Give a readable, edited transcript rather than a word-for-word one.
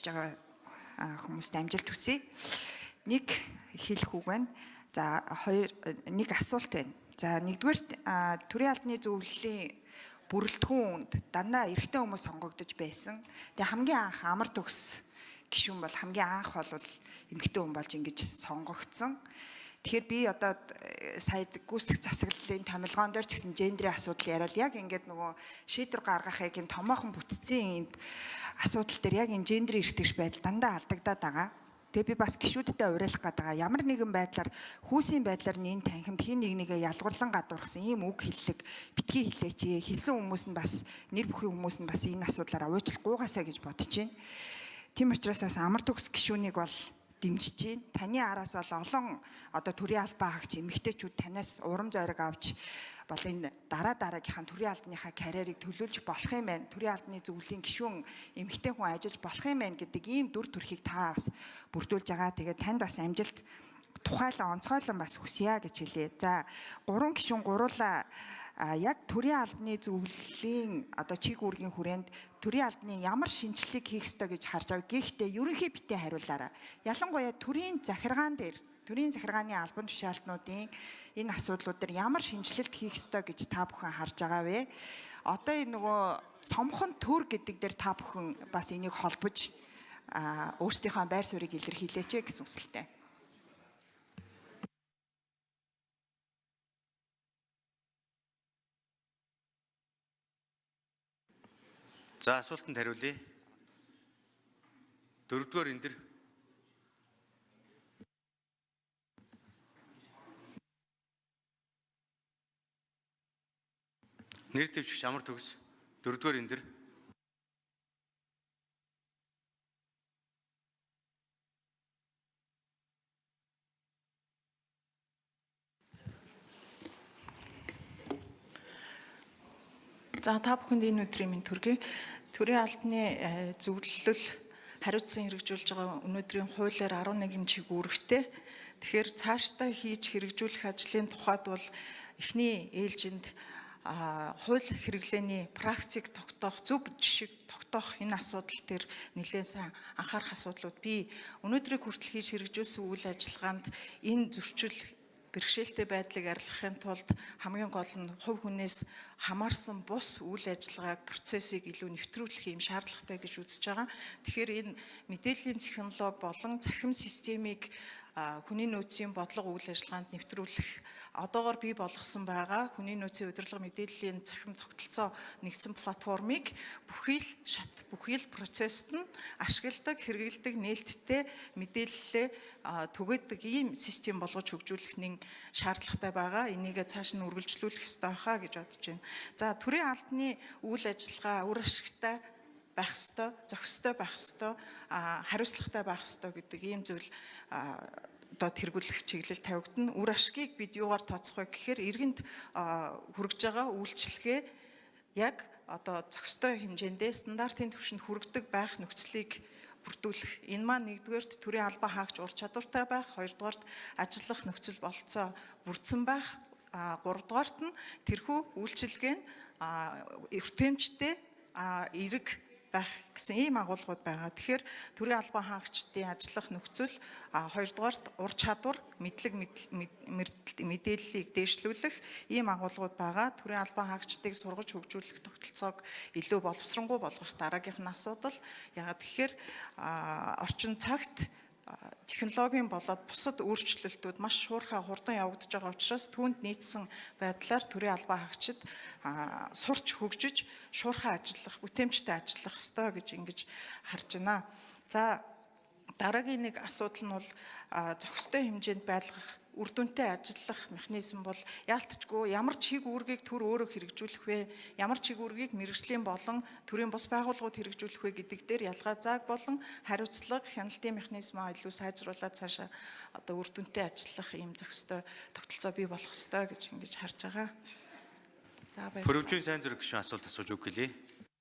уншиж байгаа хүмүүст амжилт хүсье. Нэг хэлэх үг байна. За нэг асуулт байна. За нэгдүгээр төрийн албаны зөвлөлийн бүрэлдэхүүнд дандаа эрэгтэй хүмүүс сонгогдож байсан. Тэгээ хамгийн анх амар төгс гишүүн бол хамгийн анх бол эмэгтэй хүн болж ингэж сонгогдсон. Тэгэхээр би одоо сая гүйцэтгэх засаглалын томилгоон дээр ч гэсэн гендрийн асуудал яриад яг ингээд нөгөө шийдвэр гаргахыг энэ томоохон бүтцийн асуудал дээр яг энэ гендрийн эрхтгч байдал дандаа алдагдаад байгаа. Тэгээ би бас гишүүдтэй уриалах гэдэг байгаа. Ямар нэгэн байдлаар хүүсийн байдлаар нэн танхимд хин нэгээ ялгуурлан гадуурхсан ийм үг хэллэг битгий хэлээч. Хэлсэн хүмүүс нь бас нэр бүхий хүмүүс нь бас энэ асуудлаараа уучлах гуугасаа гэж бодож байна. Тийм учраас бас амар төгс гишүүнийг бол дэмжиж байна. Таны араас бол олон одоо төрийн албаа хаагч эмэгтэйчүүд танаас урам зориг авч бол энэ дараагийнхаа төрийн албаныхаа карьерийг төлөөлж болох юм байна. Төрийн албаны зөвлөлийн гишүүн эмэгтэй хүн ажиллаж болох юм байна гэдэг ийм дүр төрхийг та бас бүрдүүлж байгаа. Тэгээд танд бас амжилт тухайлан онцгойлон бас хүсье гэж хэлье. За 3 гишүүн гуруула яг төрийн албаны зөвлөлийн одоо чиг үүргийн хүрээнд төрийн албаны ямар шинжилгээг хийх ёстой гэж харж байгаа. Гэхдээ ерөнхий битээ хариулаарай. Ялангуяа төрийн захиргаан дээр төрийн захиргааны албан тушаалтнуудын энэ асуудлууд дээр ямар шинжилэлт хийх ёстой гэж та бүхэн харж байгаа вэ? Одоо энэ нөгөө цомхон төр гэдэг дээр та бүхэн бас энийг холбож өөрсдийнхөө байр суурийг илэрхийлээч гэсэн үсэлтэй. За асуултанд хариулъя. 4-р энэ дэр нэр дэвшигч амар төгс 4-р энэ дэр За та бүхэнд энэ өдрийн минь төргий. Төрийн албаны зөвлөлөл хариуцсан хэрэгжүүлж байгаа өнөөдрийн хуулиар 11 чиг үүрэгтэй. Тэгэхээр цаашдаа хийж хэрэгжүүлэх ажлын тухайд бол эхний ээлжинд хууль хэрэглээний практик тогтоох, зөв жишг тогтоох энэ асуудал дээр нэлээд сайн анхаарах асуудлууд бий. Өнөөдрийг хүртэл хийж хэрэгжүүлсэн үйл ажиллагаанд энэ зөрчил бэрхшээлтэй байдлыг арилгахын тулд хамгийн гол нь хувь хүнээс хамаарсан бус үйл ажиллагааг процессыг илүү нэвтрүүлэх юм шаардлагатай гэж үзэж байгаа. Тэгэхээр энэ мэдээллийн технологи болон цахим системийг хүний нөөцийн бодлого үйл ажиллагаанд нэвтрүүлэх одоогоор бий болгосон байгаа хүний нөөцийн удирдлага мэдээллийн цахим тогтолцоо нэгдсэн платформыг бүхий л процессд нь ашигладаг, хэрэгэлдэг, нээлттэй мэдээлэлээ түгээдэг ийм систем болгож хөгжүүлэх нэг шаардлагатай байгаа. Энийг цааш нь үргэлжлүүлэх ёстой хаа гэж бодож байна. За төрийн албаны үйл ажиллагаа үр ашигтай байх ёстой, зохистой байх ёстой, хариуцлагатай байх ёстой гэдэг ийм зүйл одоо тэргүүлэх чиглэл тавигдана. Үр ашгийг бид юугаар тооцох вэ гэхээр иргэнд хүргэж байгаа үйлчлэгээ яг одоо зохистой хэмжээндээ стандартын түвшинд хүргэдэг байх нөхцөлийг бүрдүүлэх. Энэ маань нэгдүгээрт төрийн албан хаагч ур чадвартай байх, хоёрдугаарт ажиллах нөхцөл бололцоо бүрдсэн байх, гуравдугаарт нь тэрхүү үйлчилгээ нь эртэмжтэй эрэг байх гэсэн ийм агуулгууд байгаа. Тэгэхээр төрийн албан хаагчдын ажиллах нөхцөл хоёрдугаарт ур чадвар, мэдлэг мэдээллийг дээшлүүлэх ийм агуулгууд байгаа. Төрийн албан хаагчдыг сургаж хөгжүүлэх тогтолцоог илүү боловсронгуй болгох дараагийнх нь асуудал. Яагаад тэгэхээр орчин цагт технологийн болоод бусад өөрчлөлтүүд маш шуурхай хурдан явагдаж байгаа учраас түүнд нийцсэн байдлаар төрийн албан хаагчид сурч хөгжиж шуурхай ажиллах, бүтээмжтэй ажиллах ёстой гэж ингэж харж байна. За дараагийн нэг асуудал нь бол зохистой хэмжээнд байлгах, үр дүнтэй ажиллах механизм бол яалтчгүй ямар чиг үүргийг төр өөрөө хэрэгжүүлэх вэ? Ямар чиг үүргийг мэргэжлийн болон төрийн бус байгууллагууд хэрэгжүүлэх вэ гэдэг дээр ялгаа зааг болон хариуцлага, хяналтын механизмаа илүү сайжруулаад цаашаа одоо үр дүнтэй ажиллах ийм зохистой тогтолцоо бий болох ёстой гэж ингэж харж байгаа. За баярлалаа. Хөрвжийн сайн зүрх гишүүн асуулт асууж үг хэлье.